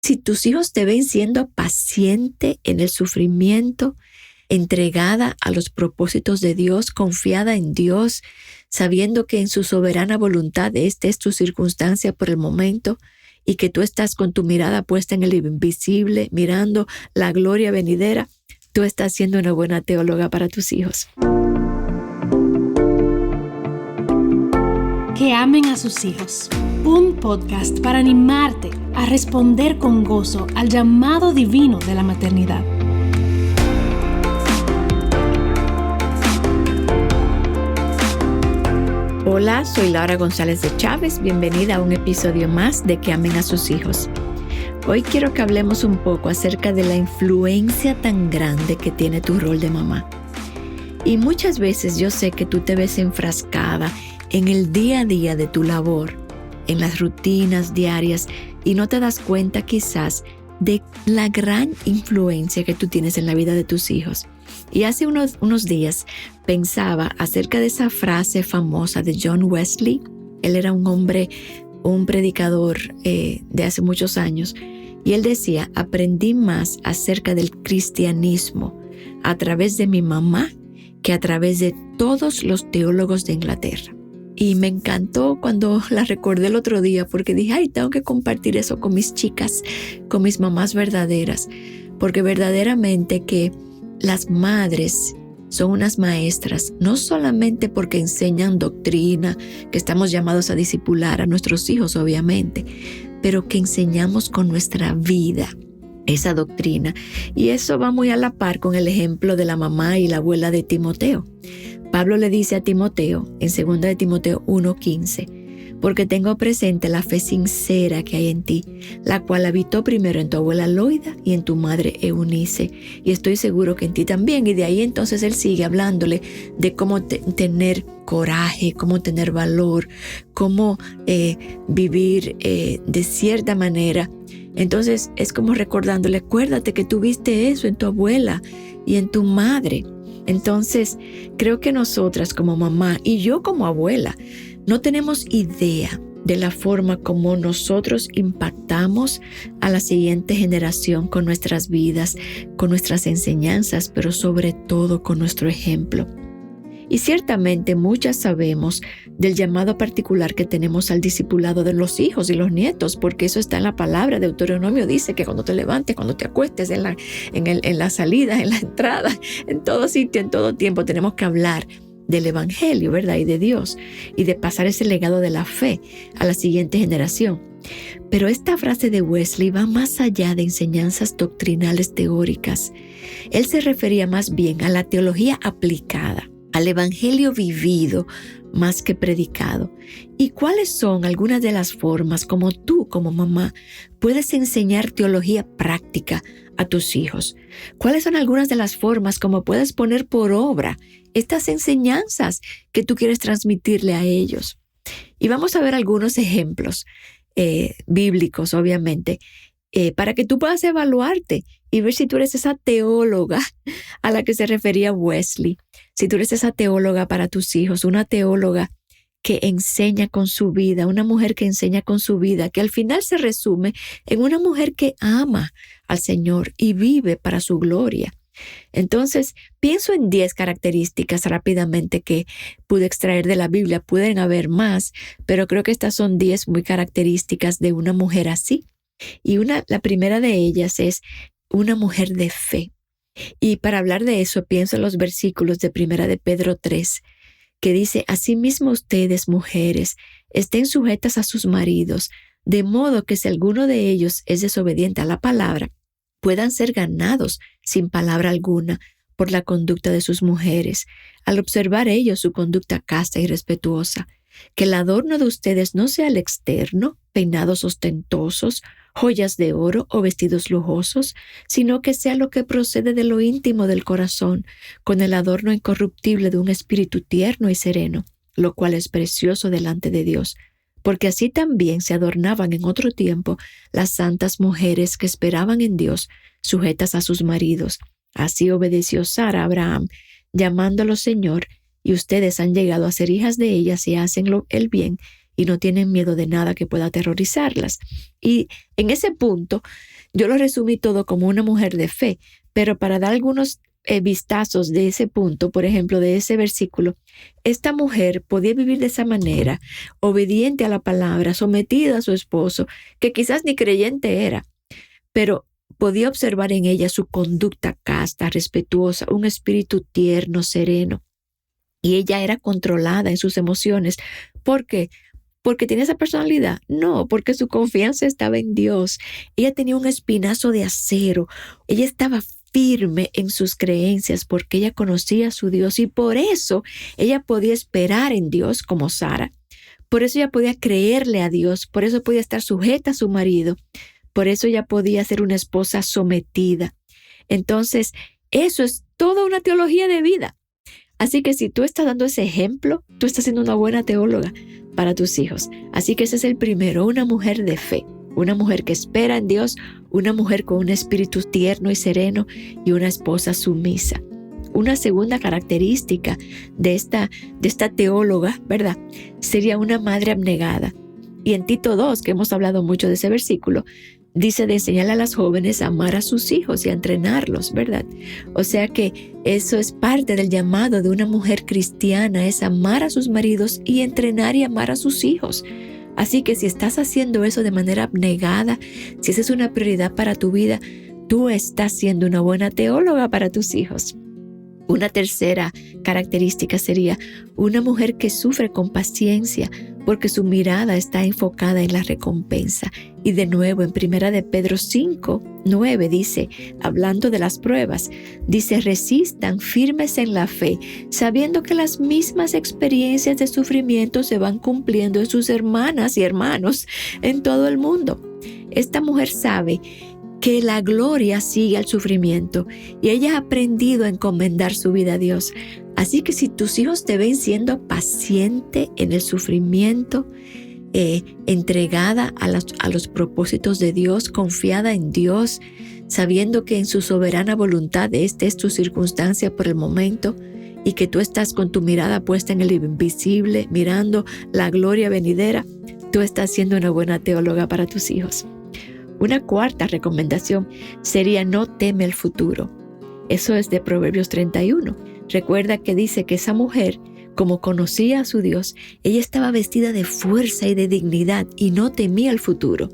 Si tus hijos te ven siendo paciente en el sufrimiento, entregada a los propósitos de Dios, confiada en Dios, sabiendo que en su soberana voluntad esta es tu circunstancia por el momento y que tú estás con tu mirada puesta en el invisible, mirando la gloria venidera, tú estás siendo una buena teóloga para tus hijos. Que amen a sus hijos. Un podcast para animarte a responder con gozo al llamado divino de la maternidad. Hola, soy Laura González de Chávez. Bienvenida a un episodio más de Que amen a sus hijos. Hoy quiero que hablemos un poco acerca de la influencia tan grande que tiene tu rol de mamá. Y muchas veces yo sé que tú te ves enfrascada en el día a día de tu labor, en las rutinas diarias, y no te das cuenta quizás de la gran influencia que tú tienes en la vida de tus hijos. Y hace unos días pensaba acerca de esa frase famosa de John Wesley. Él era un hombre, un predicador de hace muchos años, y él decía: aprendí más acerca del cristianismo a través de mi mamá que a través de todos los teólogos de Inglaterra. Y me encantó cuando la recordé el otro día, porque dije, tengo que compartir eso con mis chicas, con mis mamás verdaderas, porque verdaderamente que las madres son unas maestras, no solamente porque enseñan doctrina, que estamos llamados a discipular a nuestros hijos, obviamente, pero que enseñamos con nuestra vida esa doctrina. Y eso va muy a la par con el ejemplo de la mamá y la abuela de Timoteo. Pablo le dice a Timoteo, en 2 de Timoteo 1:15, porque tengo presente la fe sincera que hay en ti, la cual habitó primero en tu abuela Loida y en tu madre Eunice, y estoy seguro que en ti también. Y de ahí entonces él sigue hablándole de cómo tener coraje, cómo tener valor, cómo vivir de cierta manera. Entonces es como recordándole, acuérdate que tú viste eso en tu abuela y en tu madre. Entonces, creo que nosotras como mamá y yo como abuela no tenemos idea de la forma como nosotros impactamos a la siguiente generación con nuestras vidas, con nuestras enseñanzas, pero sobre todo con nuestro ejemplo. Y ciertamente muchas sabemos del llamado particular que tenemos al discipulado de los hijos y los nietos, porque eso está en la palabra. Deuteronomio dice que cuando te levantes, cuando te acuestes, en la salida, en la entrada, en todo sitio, en todo tiempo, tenemos que hablar del evangelio, ¿verdad? Y de Dios, y de pasar ese legado de la fe a la siguiente generación. Pero esta frase de Wesley va más allá de enseñanzas doctrinales teóricas. Él se refería más bien a la teología aplicada, al evangelio vivido más que predicado. ¿Y cuáles son algunas de las formas como tú, como mamá, puedes enseñar teología práctica a tus hijos? ¿Cuáles son algunas de las formas como puedes poner por obra estas enseñanzas que tú quieres transmitirle a ellos? Y vamos a ver algunos ejemplos bíblicos, obviamente, para que tú puedas evaluarte y ver si tú eres esa teóloga a la que se refería Wesley. Si tú eres esa teóloga para tus hijos, una teóloga que enseña con su vida, una mujer que enseña con su vida, que al final se resume en una mujer que ama al Señor y vive para su gloria. Entonces, pienso en 10 características rápidamente que pude extraer de la Biblia. Pueden haber más, pero creo que estas son 10 muy características de una mujer así. Y la primera de ellas es una mujer de fe. Y para hablar de eso, pienso en los versículos de 1 de Pedro 3, que dice: asimismo ustedes, mujeres, estén sujetas a sus maridos, de modo que si alguno de ellos es desobediente a la palabra, puedan ser ganados sin palabra alguna por la conducta de sus mujeres, al observar ellos su conducta casta y respetuosa. Que el adorno de ustedes no sea el externo, peinados ostentosos, joyas de oro o vestidos lujosos, sino que sea lo que procede de lo íntimo del corazón, con el adorno incorruptible de un espíritu tierno y sereno, lo cual es precioso delante de Dios. Porque así también se adornaban en otro tiempo las santas mujeres que esperaban en Dios, sujetas a sus maridos. Así obedeció Sara a Abraham, llamándolo Señor, y ustedes han llegado a ser hijas de ellas y hacen el bien y no tienen miedo de nada que pueda aterrorizarlas. Y en ese punto, yo lo resumí todo como una mujer de fe, pero para dar algunos vistazos de ese punto, por ejemplo, de ese versículo, esta mujer podía vivir de esa manera, obediente a la palabra, sometida a su esposo, que quizás ni creyente era, pero podía observar en ella su conducta casta, respetuosa, un espíritu tierno, sereno. Y ella era controlada en sus emociones. ¿Por qué? ¿Porque tenía esa personalidad? No, porque su confianza estaba en Dios. Ella tenía un espinazo de acero. Ella estaba firme en sus creencias porque ella conocía a su Dios y por eso ella podía esperar en Dios como Sara. Por eso ella podía creerle a Dios, por eso podía estar sujeta a su marido, por eso ella podía ser una esposa sometida. Entonces, eso es toda una teología de vida. Así que si tú estás dando ese ejemplo, tú estás siendo una buena teóloga para tus hijos. Así que ese es el primero, una mujer de fe. Una mujer que espera en Dios, una mujer con un espíritu tierno y sereno y una esposa sumisa. Una segunda característica de esta teóloga, ¿verdad? Sería una madre abnegada. Y en Tito 2, que hemos hablado mucho de ese versículo, dice de enseñarle a las jóvenes a amar a sus hijos y a entrenarlos, ¿verdad? O sea que eso es parte del llamado de una mujer cristiana, es amar a sus maridos y entrenar y amar a sus hijos. Así que si estás haciendo eso de manera abnegada, si esa es una prioridad para tu vida, tú estás siendo una buena teóloga para tus hijos. Una tercera característica sería una mujer que sufre con paciencia porque su mirada está enfocada en la recompensa. Y de nuevo en 1 de Pedro 5:9 dice, hablando de las pruebas, dice, resistan firmes en la fe, sabiendo que las mismas experiencias de sufrimiento se van cumpliendo en sus hermanas y hermanos en todo el mundo. Esta mujer sabe que la gloria sigue al sufrimiento y ella ha aprendido a encomendar su vida a Dios. Así que si tus hijos te ven siendo paciente en el sufrimiento, entregada a los propósitos de Dios, confiada en Dios, sabiendo que en su soberana voluntad esta es tu circunstancia por el momento y que tú estás con tu mirada puesta en el invisible, mirando la gloria venidera, tú estás siendo una buena teóloga para tus hijos. Una cuarta recomendación sería no teme el futuro. Eso es de Proverbios 31. Recuerda que dice que esa mujer, como conocía a su Dios, ella estaba vestida de fuerza y de dignidad y no temía el futuro.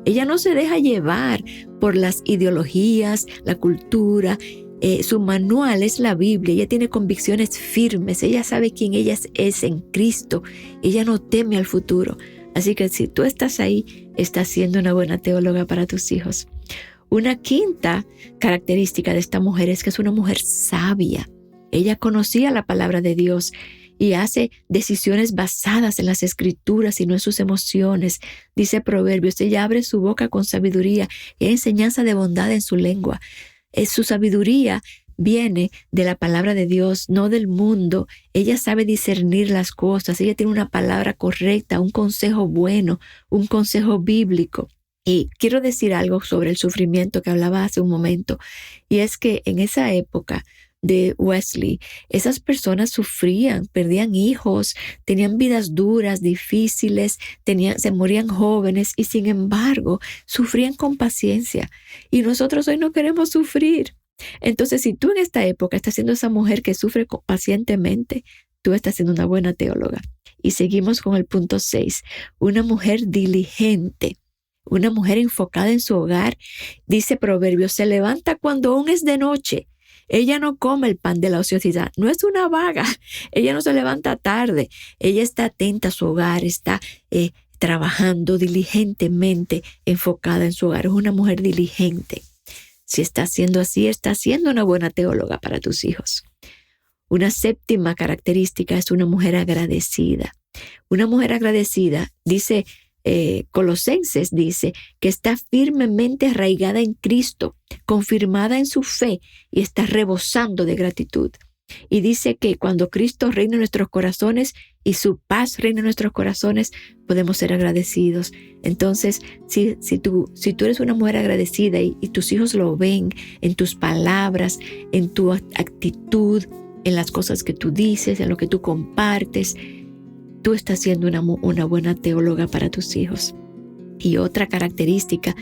Ella no se deja llevar por las ideologías, la cultura. Su manual es la Biblia. Ella tiene convicciones firmes. Ella sabe quién ella es en Cristo. Ella no teme al futuro. Así que si tú estás ahí, estás siendo una buena teóloga para tus hijos. Una quinta característica de esta mujer es que es una mujer sabia. Ella conocía la palabra de Dios y hace decisiones basadas en las escrituras y no en sus emociones. Dice Proverbios, ella abre su boca con sabiduría y hay enseñanza de bondad en su lengua. Su sabiduría viene de la palabra de Dios, no del mundo. Ella sabe discernir las cosas. Ella tiene una palabra correcta, un consejo bueno, un consejo bíblico. Y quiero decir algo sobre el sufrimiento que hablaba hace un momento. Y es que en esa época de Wesley, esas personas sufrían, perdían hijos, tenían vidas duras, difíciles, se morían jóvenes y sin embargo sufrían con paciencia. Y nosotros hoy no queremos sufrir. Entonces, si tú en esta época estás siendo esa mujer que sufre pacientemente, tú estás siendo una buena teóloga. Y seguimos con el punto 6, una mujer diligente. Una mujer enfocada en su hogar, dice Proverbios, se levanta cuando aún es de noche. Ella no come el pan de la ociosidad, no es una vaga. Ella no se levanta tarde. Ella está atenta a su hogar, está trabajando diligentemente, enfocada en su hogar. Es una mujer diligente. Si está haciendo así, está siendo una buena teóloga para tus hijos. Una séptima característica es una mujer agradecida. Una mujer agradecida, dice Colosenses, dice que está firmemente arraigada en Cristo, confirmada en su fe y está rebosando de gratitud. Y dice que cuando Cristo reina en nuestros corazones y su paz reina en nuestros corazones, podemos ser agradecidos. Entonces, si tú eres una mujer agradecida y tus hijos lo ven en tus palabras, en tu actitud, en las cosas que tú dices, en lo que tú compartes, tú estás siendo una buena teóloga para tus hijos. Y otra característica,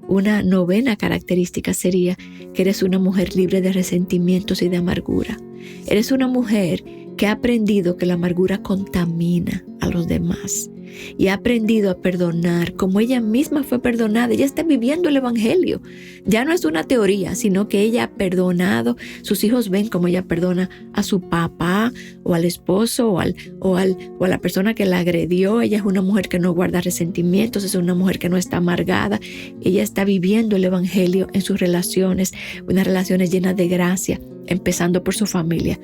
una novena característica sería que eres una mujer libre de resentimientos y de amargura. Eres una mujer que ha aprendido que la amargura contamina a los demás y ha aprendido a perdonar como ella misma fue perdonada. Ella está viviendo el evangelio. Ya no es una teoría, sino que ella ha perdonado. Sus hijos ven cómo ella perdona a su papá o al esposo o a la persona que la agredió. Ella es una mujer que no guarda resentimientos, es una mujer que no está amargada. Ella está viviendo el evangelio en sus relaciones, unas relaciones llenas de gracia, empezando por su familia.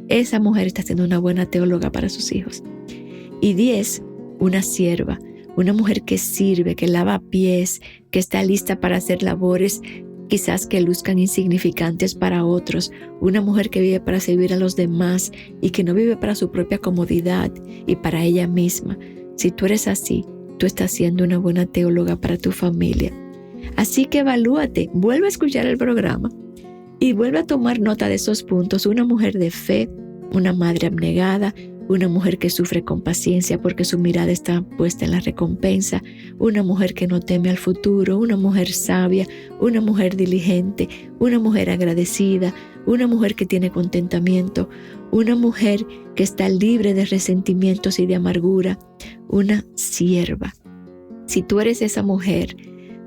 Esa mujer está siendo una buena teóloga para sus hijos. Y 10, una sierva, una mujer que sirve, que lava pies, que está lista para hacer labores quizás que luzcan insignificantes para otros, una mujer que vive para servir a los demás y que no vive para su propia comodidad y para ella misma. Si tú eres así, tú estás siendo una buena teóloga para tu familia. Así que evalúate, vuelve a escuchar el programa y vuelve a tomar nota de esos puntos. Una mujer de fe, una madre abnegada, una mujer que sufre con paciencia porque su mirada está puesta en la recompensa, una mujer que no teme al futuro, una mujer sabia, una mujer diligente, una mujer agradecida, una mujer que tiene contentamiento, una mujer que está libre de resentimientos y de amargura, una sierva. Si tú eres esa mujer,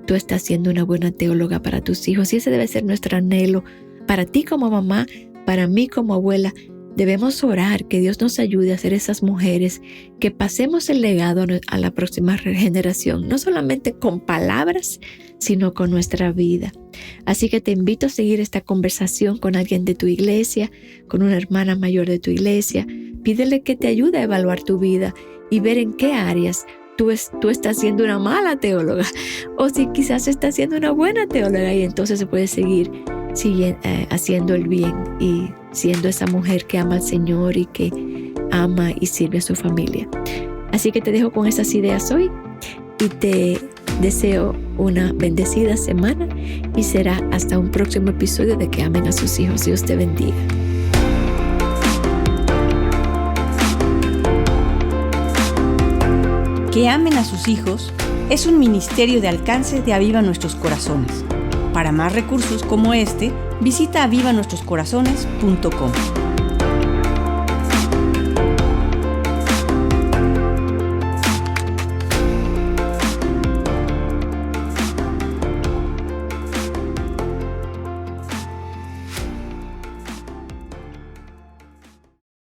tú estás siendo una buena teóloga para tus hijos y ese debe ser nuestro anhelo para ti como mamá, para mí como abuela. Debemos orar que Dios nos ayude a ser esas mujeres que pasemos el legado a la próxima generación, no solamente con palabras, sino con nuestra vida. Así que te invito a seguir esta conversación con alguien de tu iglesia, con una hermana mayor de tu iglesia. Pídele que te ayude a evaluar tu vida y ver en qué áreas tú estás siendo una mala teóloga o si quizás estás siendo una buena teóloga y entonces se puede seguir haciendo el bien y siendo esa mujer que ama al Señor y que ama y sirve a su familia. Así que te dejo con esas ideas hoy y te deseo una bendecida semana y será hasta un próximo episodio de Que Amen a Sus Hijos. Dios te bendiga. Que Amen a Sus Hijos es un ministerio de alcance de Aviva Nuestros Corazones. Para más recursos como este, visita avivanuestroscorazones.com.